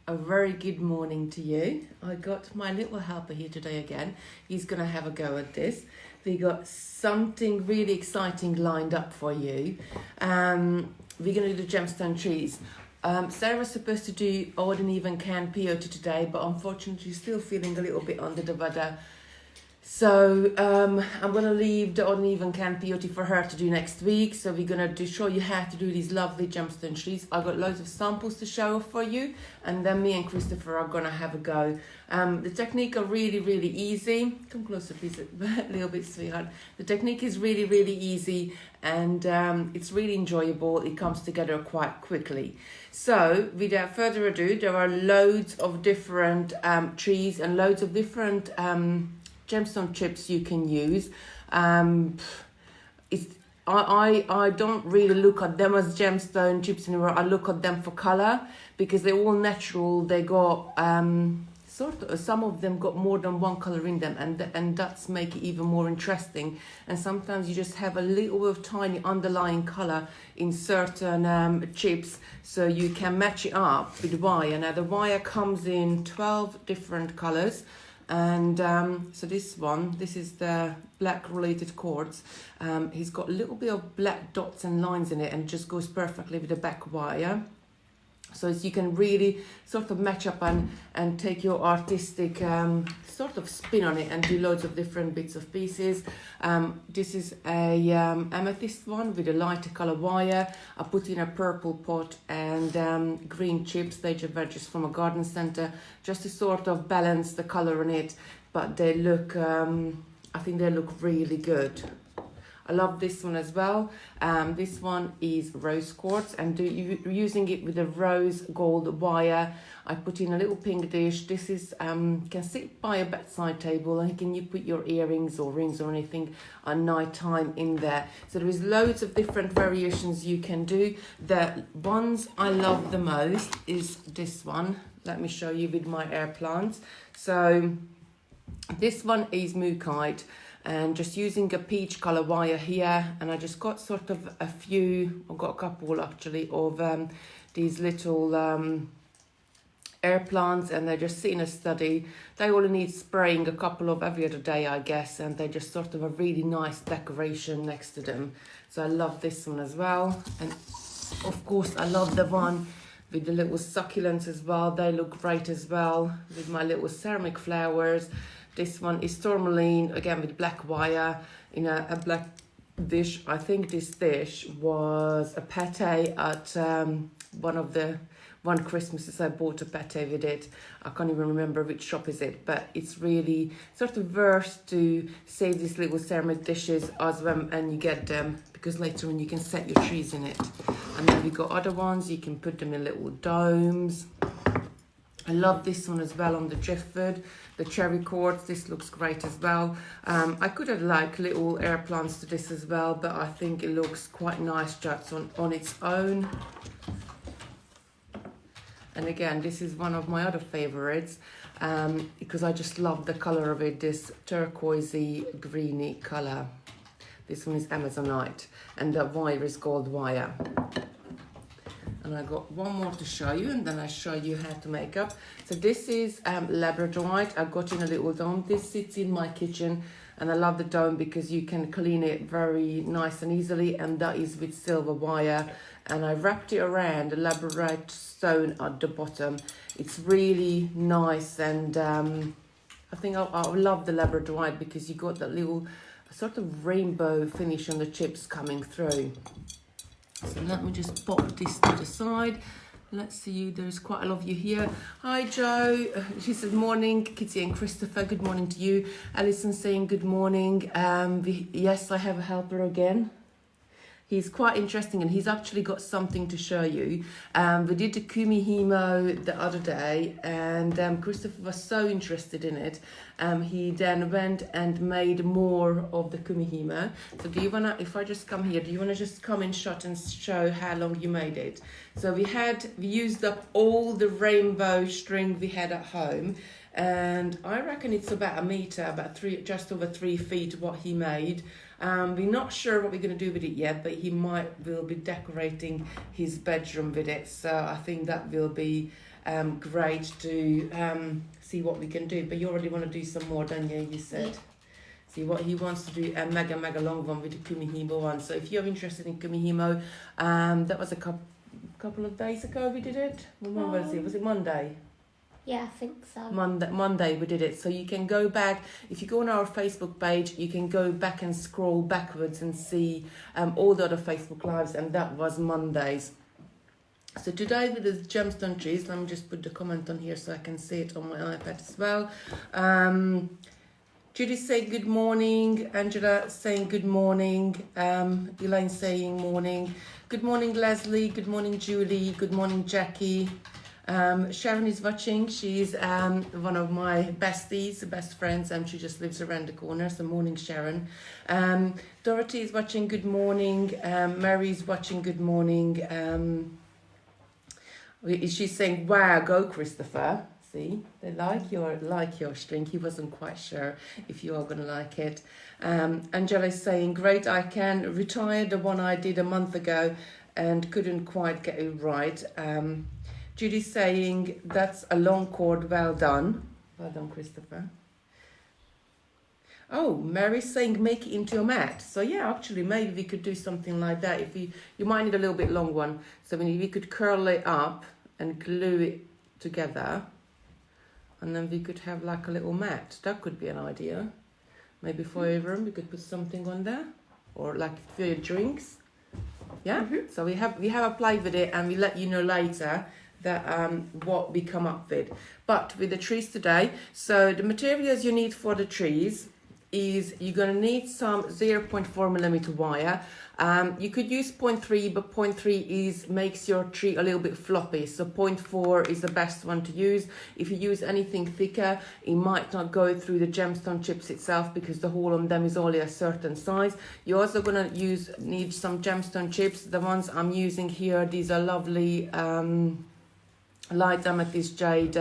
A very good morning to you. I got my little helper here today again. He's going to have a go at this. We got something really exciting lined up for you. We're going to do the gemstone trees. Sarah's supposed to do odd and even can peyote today, but unfortunately she's still feeling a little bit under the weather. So I'm going to leave the odd and even can peyote for her to do next week. So we're going to show you how to do these lovely gemstone trees. I've got loads of samples to show off for you, and then me and Christopher are going to have a go. The technique are really easy. Come closer please, a little bit, sweetheart. The technique is really easy, and it's really enjoyable. It comes together quite quickly. So without further ado, there are loads of different trees and loads of different gemstone chips you can use. I don't really look at them as gemstone chips anymore. I look at them for color because they're all natural. They got some of them got more than one color in them, and that's make it even more interesting. And sometimes you just have a little bit of tiny underlying color in certain chips, so you can match it up with wire. Now the wire comes in 12 different colors. And so this is the black related quartz. He's got a little bit of black dots and lines in it, and just goes perfectly with the back wire. So as you can really sort of match up and take your artistic sort of spin on it and do loads of different bits of pieces. This is a amethyst one with a lighter color wire. I put in a purple pot and green chips. They just from a garden center, just to sort of balance the color in it. But they look, I think they look really good. I love this one as well. This one is rose quartz, and using it with a rose gold wire. I put in a little pink dish. This is can sit by a bedside table, and you put your earrings or rings or anything at night time in there. So there is loads of different variations you can do. The ones I love the most is this one. Let me show you with my air plants. So this one is mookaite. And just using a peach color wire here, and I just got sort of a few, I've got a couple actually of these little air plants, and they're just sitting in a study. They only need spraying a couple of every other day, I guess, and they just sort of a really nice decoration next to them. So I love this one as well, and of course I love the one with the little succulents as well. They look great as well with my little ceramic flowers. This one is tourmaline, again with black wire in a black dish. I think this dish was a pate at one Christmases I bought a pate with it. I can't even remember which shop is it, but it's really sort of worth to save these little ceramic dishes as well, and you get them because later on you can set your trees in it. And then we got other ones, you can put them in little domes. I love this one as well on the driftwood, the cherry quartz. This looks great as well. I could have like little air plants to this as well, but I think it looks quite nice just on its own. And again, this is one of my other favorites because I just love the color of it, this turquoisey greeny color. This one is Amazonite, and the wire is gold wire. And I got one more to show you, and then I show you how to make up. So this is labradorite. I got in a little dome. This sits in my kitchen, and I love the dome because you can clean it very nice and easily, and that is with silver wire. And I wrapped it around the labradorite stone at the bottom. It's really nice, and I think I love the labradorite because you got that little sort of rainbow finish on the chips coming through. So let me just pop this to the side. Let's see, there's quite a lot of you here. Hi Joe, she said morning. Kitty and Christopher, good morning to you. Alison saying good morning. Yes, I have a helper again. He's quite interesting, and he's actually got something to show you. We did the Kumi Hemo the other day, and Christopher was so interested in it. He then went and made more of the Kumi Hemo. So do you wanna, if I just come here, do you wanna just come in shot and show how long you made it? So we used up all the rainbow string we had at home, and I reckon it's about a meter, about just over 3 feet what he made. We're not sure what we're going to do with it yet, but he will be decorating his bedroom with it, so I think that will be great to see what we can do. But you already want to do some more, don't you? You said. Yeah. See what he wants to do, a mega long one with the Kumihimo one. So if you're interested in Kumihimo, that was a couple of days ago we did it. When was it? Was it Monday? Yeah, I think so. Monday we did it. So you can go back, if you go on our Facebook page, you can go back and scroll backwards and see all the other Facebook lives, and that was Mondays. So today with the gemstone trees, let me just put the comment on here so I can see it on my iPad as well. Judy saying good morning, Angela saying good morning, Elaine saying morning. Good morning, Leslie. Good morning, Julie. Good morning, Jackie. Sharon is watching. She's one of my besties, best friends, and she just lives around the corner. So morning, Sharon. Dorothy is watching. Good morning. Mary's watching. Good morning. She's saying, "Wow, go, Christopher." See, they like your string. He wasn't quite sure if you are going to like it. Angela is saying, "Great, I can retire the one I did a month ago and couldn't quite get it right." Judy's saying, "That's a long cord, well done." Well done, Christopher. Oh, Mary's saying, "Make it into a mat." So yeah, actually, maybe we could do something like that. If you might need a little bit long one. So we could curl it up and glue it together. And then we could have like a little mat. That could be an idea. Maybe for your room, we could put something on there. Or like for your drinks. Yeah? Mm-hmm. So we have a play with it, and we let you know later that what we come up with. But with the trees today, so the materials you need for the trees is you're going to need some 0.4mm wire. You could use 0.3, but 0.3 makes your tree a little bit floppy. So 0.4 is the best one to use. If you use anything thicker, it might not go through the gemstone chips itself because the hole on them is only a certain size. You're also going to need some gemstone chips. The ones I'm using here, these are lovely light amethyst jade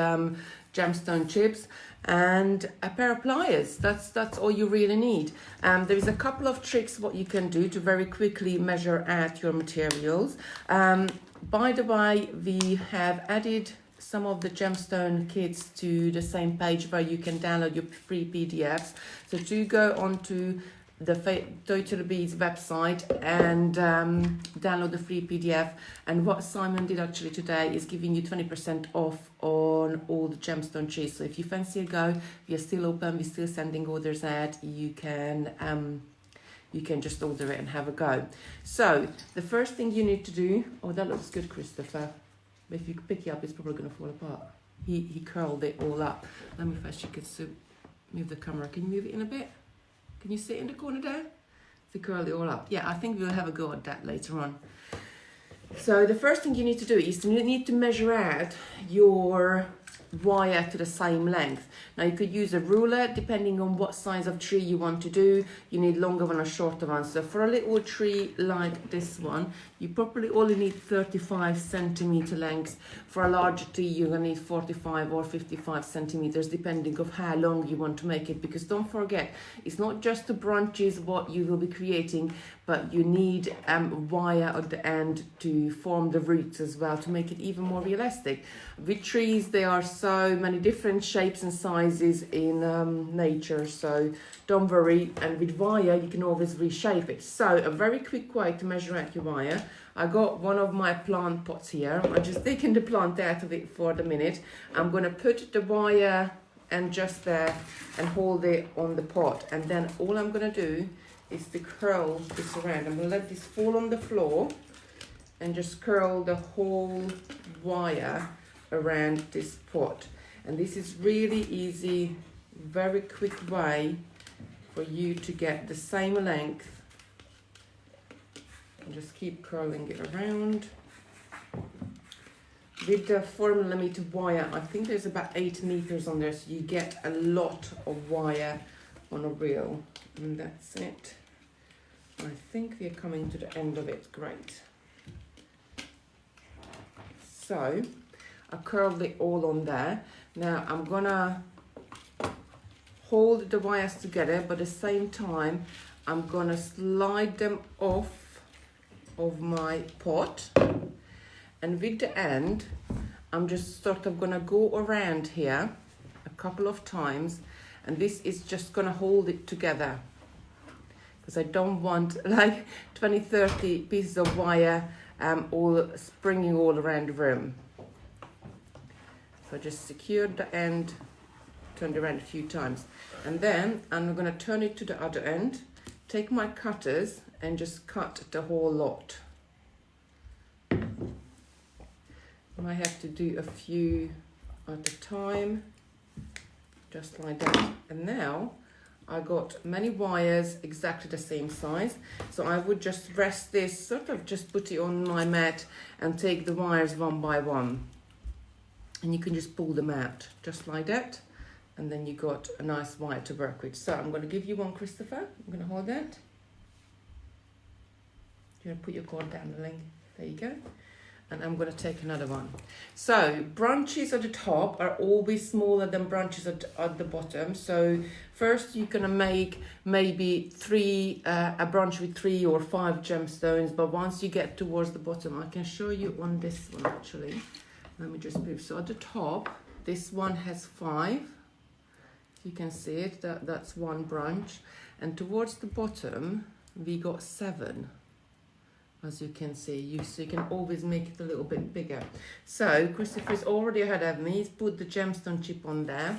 gemstone chips, and a pair of pliers. That's all you really need. There is a couple of tricks what you can do to very quickly measure out your materials. By the way, we have added some of the gemstone kits to the same page where you can download your free PDFs. So do go onto the Deutsche Beads website and download the free PDF. And what Simon did actually today is giving you 20% off on all the gemstone trees. So if you fancy a go, we are still open, we're still sending orders out. You can just order it and have a go. So the first thing you need to do, oh, that looks good, Christopher. If you pick it up, it's probably going to fall apart. He curled it all up. Let me first, you could move the camera. Can you move it in a bit? Can you sit in the corner there? To curl it all up. Yeah, I think we'll have a go at that later on. So the first thing you need to do is you need to measure out your wire to the same length. Now you could use a ruler depending on what size of tree you want to do. You need longer one or shorter one. So for a little tree like this one, you probably only need 35 centimeter length. For a larger tree, you're going to need 45 or 55 centimeters depending on how long you want to make it. Because don't forget, it's not just the branches what you will be creating, but you need wire at the end to form the roots as well to make it even more realistic. With trees, there are so many different shapes and sizes in nature, so don't worry. And with wire, you can always reshape it. So a very quick way to measure out your wire. I got one of my plant pots here. I'm just taking the plant out of it for the minute. I'm going to put the wire and just there and hold it on the pot. And then all I'm going to do is to curl this around. I'm going to let this fall on the floor and just curl the whole wire around this pot. And this is really easy, very quick way for you to get the same length. And just keep curling it around. With the 4mm wire, I think there's about 8 meters on there, so you get a lot of wire on a reel. And that's it. I think we are coming to the end of it. Great. So I curled it all on there. Now I'm gonna hold the wires together, but at the same time, I'm gonna slide them off of my pot. And with the end, I'm just sort of gonna go around here a couple of times, and this is just gonna hold it together. Because I don't want like 20-30 pieces of wire all springing all around the room. So I just secured the end, turned around a few times, and then I'm going to turn it to the other end, take my cutters and just cut the whole lot. I might have to do a few at a time, just like that. And now I got many wires exactly the same size, so I would just rest this, sort of just put it on my mat and take the wires one by one, and you can just pull them out just like that, and then you got a nice wire to work with. So I'm going to give you one, Christopher. I'm going to hold that. You're going to put your cord down the link. There you go. And I'm going to take another one. So branches at the top are always smaller than branches at the bottom. So first you're going to make maybe a branch with 3 or 5 gemstones. But once you get towards the bottom, I can show you on this one actually. Let me just move. So at the top, this one has 5. You can see it, that's one branch. And towards the bottom, we got 7. As you can see, so you can always make it a little bit bigger. So Christopher's already ahead of me. He's put the gemstone chip on there.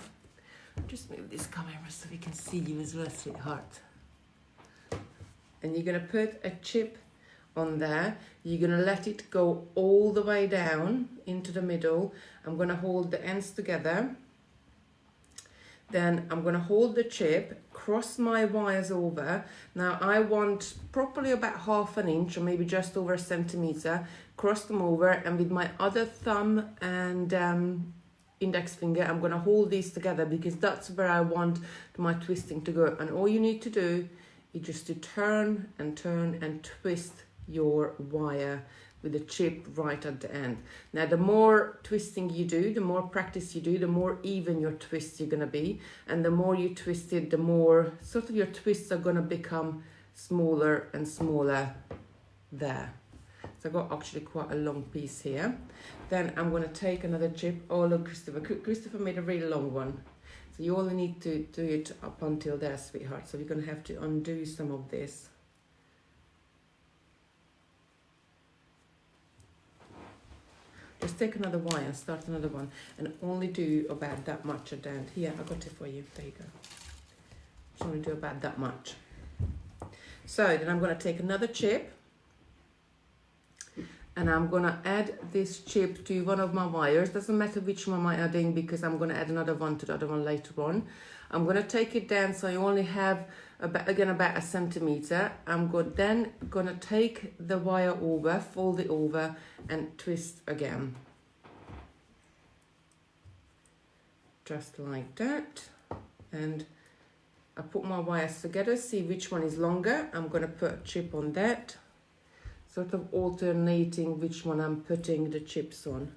Just move this camera so we can see you as well, sweetheart. And you're gonna put a chip on there. You're gonna let it go all the way down into the middle. I'm gonna hold the ends together. Then I'm going to hold the chip, cross my wires over. Now I want probably about 1/2 inch or maybe just over 1 centimeter. Cross them over, and with my other thumb and index finger, I'm going to hold these together because that's where I want my twisting to go. And all you need to do is just to turn and twist your wire with the chip right at the end. Now the more twisting you do, the more practice you do, the more even your twists you're gonna be, and the more you twist it, the more sort of your twists are gonna become smaller and smaller there. So I've got actually quite a long piece here. Then I'm gonna take another chip. Oh look, Christopher made a really long one. So you only need to do it up until there, sweetheart. So we're gonna have to undo some of this. Just take another wire and start another one, and only do about that much at the end. Here, I got it for you. There you go. Just only do about that much. So then I'm going to take another chip, and I'm going to add this chip to one of my wires. Doesn't matter which one I'm adding because I'm going to add another one to the other one later on. I'm going to take it down so I only have about 1 centimeter. I'm then going to take the wire over, fold it over and twist again. Just like that. And I put my wires together, see which one is longer. I'm going to put a chip on that, sort of alternating which one I'm putting the chips on.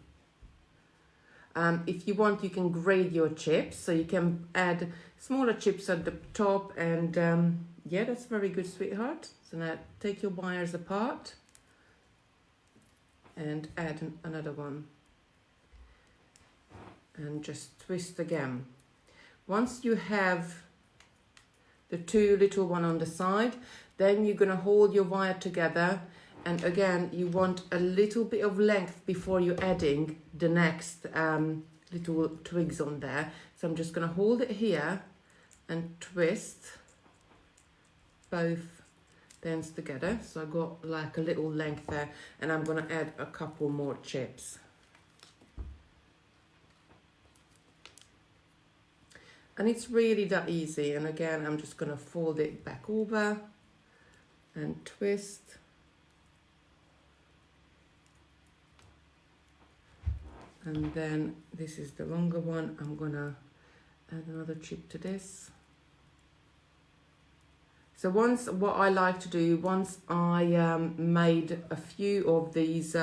If you want, you can grade your chips, so you can add smaller chips at the top, and yeah, that's very good, sweetheart. So now take your wires apart and add another one, and just twist again. Once you have the 2 little one on the side, then you're going to hold your wire together. And again, you want a little bit of length before you're adding the next little twigs on there. So I'm just going to hold it here and twist both ends together. So I got like a little length there, and I'm going to add a couple more chips. And it's really that easy. And again, I'm just going to fold it back over and twist. And then this is the longer one. I'm gonna add another chip to this. So what I like to do, once I made a few of these,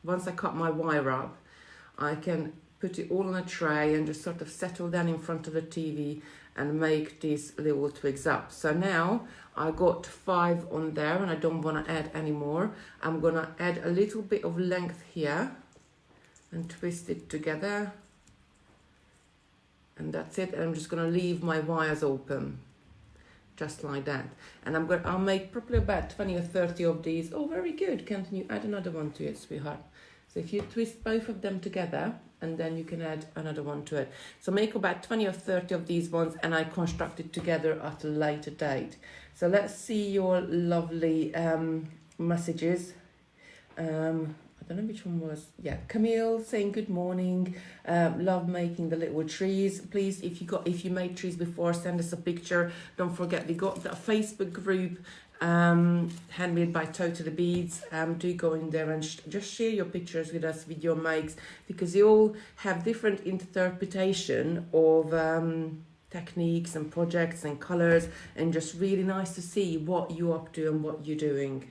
once I cut my wire up, I can put it all on a tray and just sort of settle down in front of the TV and make these little twigs up. So now I got 5 on there and I don't want to add any more. I'm gonna add a little bit of length here and twist it together. And that's it. And I'm just gonna leave my wires open. Just like that. And I'll make probably about 20 or 30 of these. Oh, very good. Can't you add another one to it, sweetheart? So if you twist both of them together, and then you can add another one to it. So make about 20 or 30 of these ones, and I construct it together at a later date. So let's see your lovely messages. I don't know which one was. Yeah, Camille saying good morning. Love making the little trees. Please, if you made trees before, send us a picture. Don't forget we got the Facebook group, handmade by Totally Beads. Do go in there and just share your pictures with us with your makes, because they all have different interpretation of techniques and projects and colors, and just really nice to see what you're up to and what you're doing.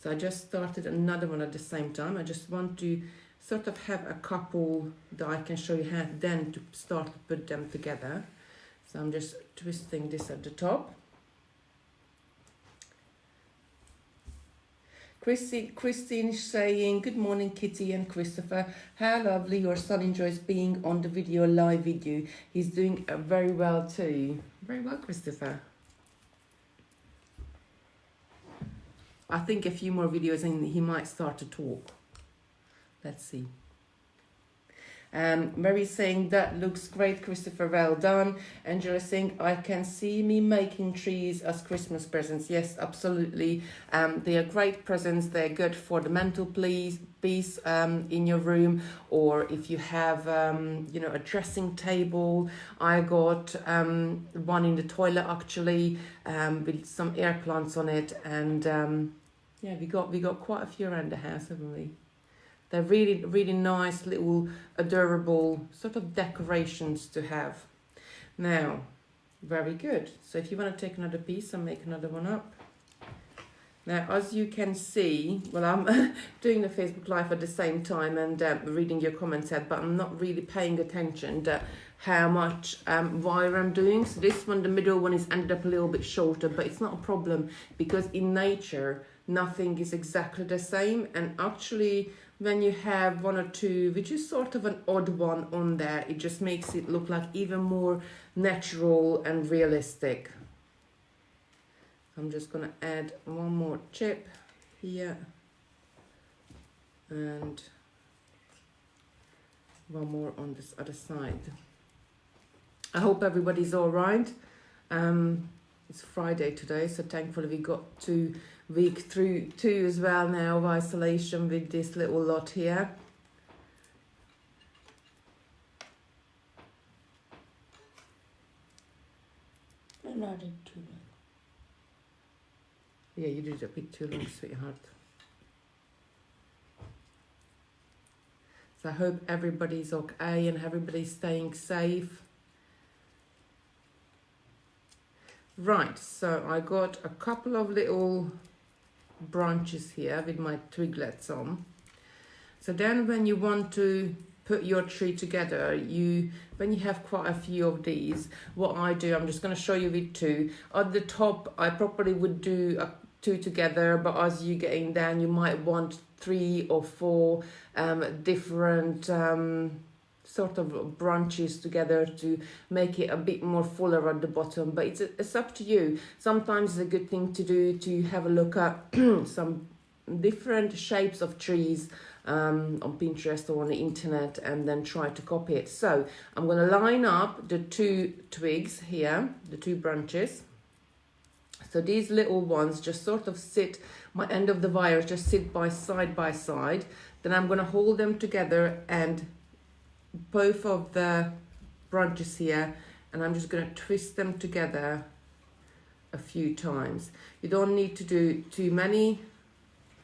So I just started another one at the same time. I just want to sort of have a couple that I can show you how then to start to put them together. So I'm just twisting this at the top. Christine saying, good morning Kitty and Christopher. How lovely your son enjoys being on the video, live video. He's doing very well too. Very well, Christopher. I think a few more videos and he might start to talk. Let's see. Mary's saying, that looks great, Christopher, well done. Angela saying, I can see me making trees as Christmas presents. Yes, absolutely. They are great presents. They're good for the mantelpiece in your room, or if you have, a dressing table. I got one in the toilet actually, with some air plants on it, and yeah, we got quite a few around the house, haven't we? They're really, really nice little adorable sort of decorations to have. Now, very good. So if you want to take another piece and make another one up. Now, as you can see, well, I'm doing the Facebook Live at the same time and reading your comments out, but I'm not really paying attention to how much wire I'm doing. So this one, the middle one, is ended up a little bit shorter, but it's not a problem because in nature, nothing is exactly the same. And actually, when you have one or two, which is sort of an odd one on there, it just makes it look like even more natural and realistic. I'm just going to add one more chip here and one more on this other side. I hope everybody's all right. It's Friday today, so thankfully we got 2 weeks through 2 as well now of isolation with this little lot here. And I did too long. Yeah, you did a bit too long, sweetheart. So I hope everybody's okay and everybody's staying safe. Right, so I got a couple of little branches here with my twiglets on. So then when you want to put your tree together, when you have quite a few of these, what I do, I'm just going to show you with 2. At the top, I probably would do 2 together, but as you're getting down, you might want 3 or 4 different sort of branches together to make it a bit more fuller at the bottom, but it's up to you. Sometimes it's a good thing to do to have a look at some different shapes of trees on Pinterest or on the internet and then try to copy it. So I'm going to line up the 2 twigs here, the 2 branches. So these little ones just sort of sit, my end of the wires just sit side by side. Then I'm going to hold them together and both of the branches here, and I'm just going to twist them together a few times. You don't need to do too many,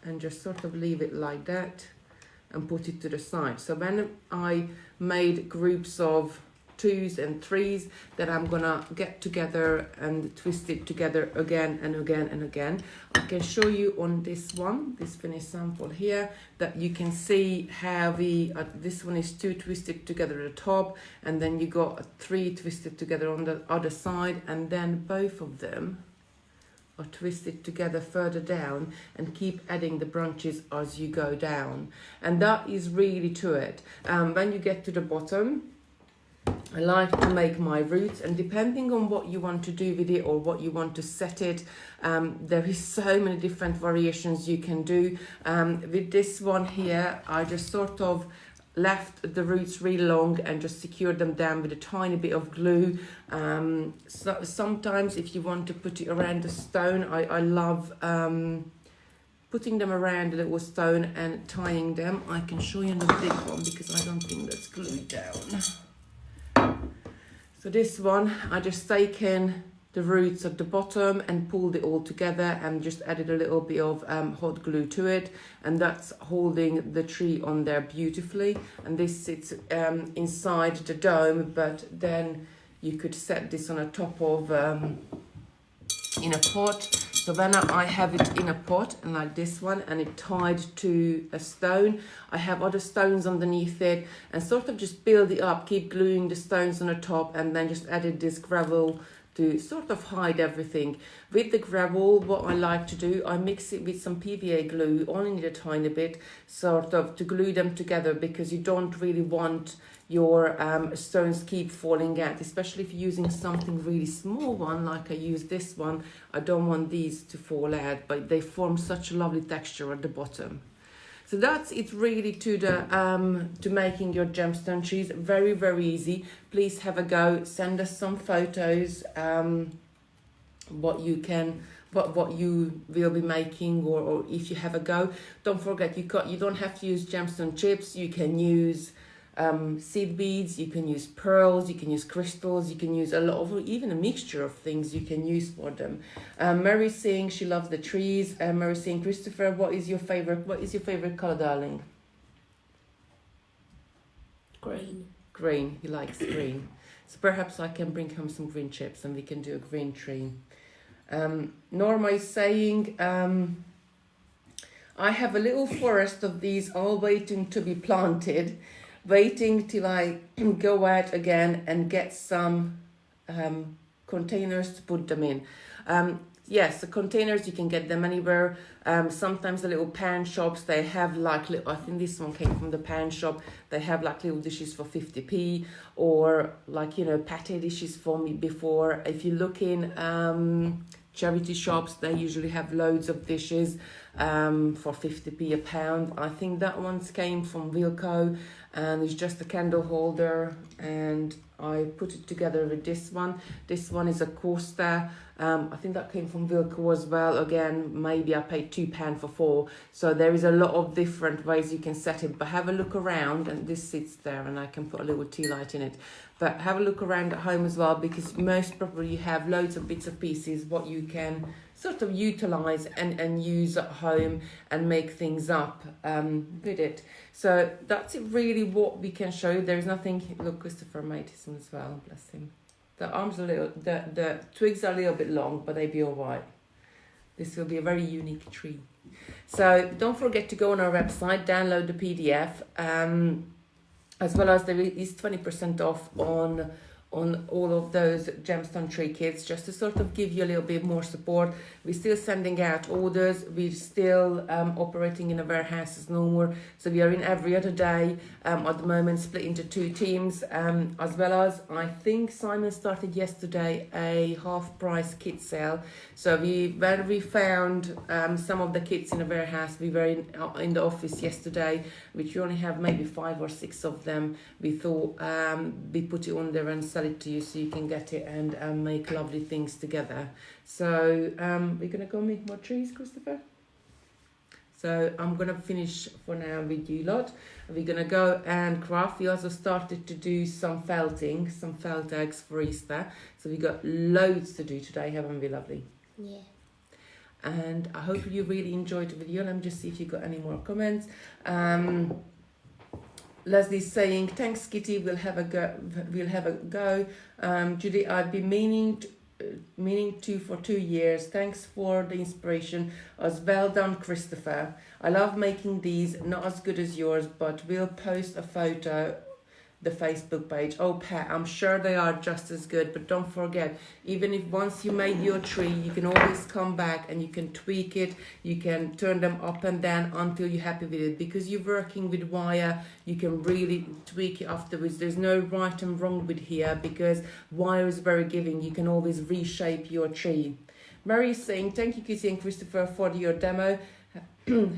and just sort of leave it like that and put it to the side. So when I made groups of 2s and 3s that I'm gonna get together and twist it together again and again and again. I can show you on this one, this finished sample here, that you can see how this one is 2 twisted together at the top, and then you got 3 twisted together on the other side, and then both of them are twisted together further down, and keep adding the branches as you go down. And that is really to it. When you get to the bottom, I like to make my roots, and depending on what you want to do with it or what you want to set it, there is so many different variations you can do. With this one here, I just sort of left the roots really long and just secured them down with a tiny bit of glue. So sometimes if you want to put it around the stone, I love putting them around a little stone and tying them. I can show you the big one because I don't think that's glued down. So this one, I just taken the roots at the bottom and pulled it all together and just added a little bit of hot glue to it, and that's holding the tree on there beautifully. And this sits inside the dome, but then you could set this on a top of in a pot. So when I have it in a pot and like this one, and it tied to a stone, I have other stones underneath it, and sort of just build it up, keep gluing the stones on the top, and then just added this gravel to sort of hide everything. With the gravel, what I like to do, I mix it with some PVA glue, only need a tiny bit, sort of to glue them together, because you don't really want your stones keep falling out, especially if you're using something really small one, like I use this one. I don't want these to fall out, but they form such a lovely texture at the bottom. So that's it really to the to making your gemstone trees. Very, very easy. Please have a go. Send us some photos, what you will be making, or if you have a go. Don't forget, you don't have to use gemstone chips. You can use seed beads, you can use pearls, you can use crystals, you can use a lot of, even a mixture of things you can use for them. Mary's saying she loves the trees. Mary's saying, Christopher, what is your favorite color, darling? Green. Green. He likes green. So perhaps I can bring home some green chips and we can do a green tree. Norma is saying, I have a little forest of these all waiting to be planted, waiting till I go out again and get some containers to put them in. Yes, the containers, you can get them anywhere. Sometimes the little pan shops, they have like, I think this one came from the pan shop, they have like little dishes for 50p, or like, pate dishes for me before. If you look in charity shops, they usually have loads of dishes for 50p a pound. I think that one's came from Wilco, and it's just a candle holder, and I put it together with this one. This one is a coaster. I think that came from Wilco as well. Again, maybe I paid £2 for 4. So there is a lot of different ways you can set it, but have a look around, and this sits there and I can put a little tea light in it. But have a look around at home as well, because most probably you have loads of bits and pieces what you can sort of utilize and use at home and make things up with it. So that's it really what we can show. There's nothing. Look, Christopher made his one as well, bless him. The arms are a little, the twigs are a little bit long, but they be all right. This will be a very unique tree. So don't forget to go on our website, download the PDF, as well as there is 20% off on all of those gemstone tree kits, just to sort of give you a little bit more support. We're still sending out orders. We're still operating in a warehouse as normal. So we are in every other day at the moment, split into 2 teams, as well as I think Simon started yesterday a half price kit sale. So when we found some of the kits in a warehouse, we were in the office yesterday, which we only have maybe 5 or 6 of them. We thought we put it on there and sell it to you so you can get it and make lovely things together. So we're gonna go make more trees, Christopher. So I'm gonna finish for now with you lot. We're gonna go and craft. We also started to do some felting, some felt eggs for Easter. So we got loads to do today, haven't we, lovely? Yeah. And I hope you really enjoyed the video. Let me just see if you got any more comments. Leslie's saying, thanks, Kitty. We'll have a go. We'll have a go. Judy, I've been meaning to for 2 years. Thanks for the inspiration. As well done, Christopher. I love making these. Not as good as yours, but we'll post a photo. The Facebook page. Oh, Pat, I'm sure they are just as good, but don't forget, even if once you made your tree, you can always come back and you can tweak it, you can turn them up and down until you're happy with it. Because you're working with wire, you can really tweak it afterwards. There's no right and wrong with here, because wire is very giving. You can always reshape your tree. Mary is saying, thank you, Kitty and Christopher, for your demo.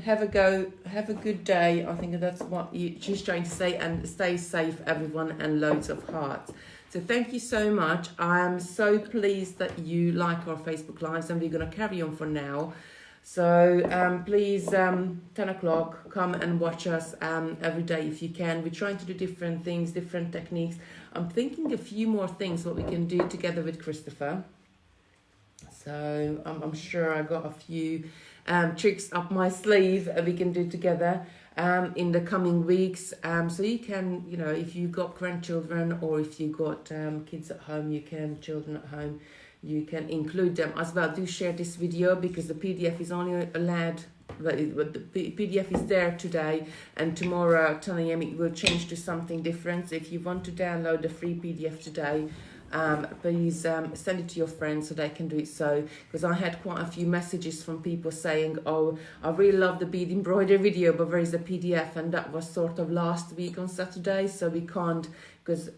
Have a good day. I think that's what she's trying to say, and stay safe, everyone, and loads of hearts. So thank you so much. I am so pleased that you like our Facebook Lives, and we're going to carry on for now. So please, 10 o'clock, come and watch us every day if you can. We're trying to do different things, different techniques. I'm thinking a few more things what we can do together with Christopher. So I'm sure I got a few tricks up my sleeve we can do together in the coming weeks. So you can, if you got grandchildren or if you got kids at home, children at home, you can include them as well. Do share this video, because the PDF is only allowed, the PDF is there today, and tomorrow at 10 a.m. it will change to something different. So if you want to download the free PDF today, please send it to your friends so they can do it. So, because I had quite a few messages from people saying, oh, I really love the bead embroidery video, but where is the PDF? And that was sort of last week on Saturday, so we can't, because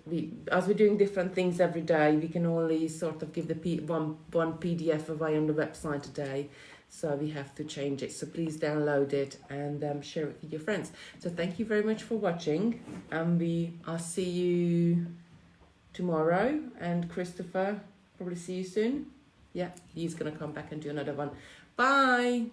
as we're doing different things every day, we can only sort of give the one PDF away on the website today. So we have to change it. So please download it and share it with your friends. So thank you very much for watching, and I'll see you tomorrow, and Christopher, probably see you soon. Yeah, he's gonna come back and do another one. Bye.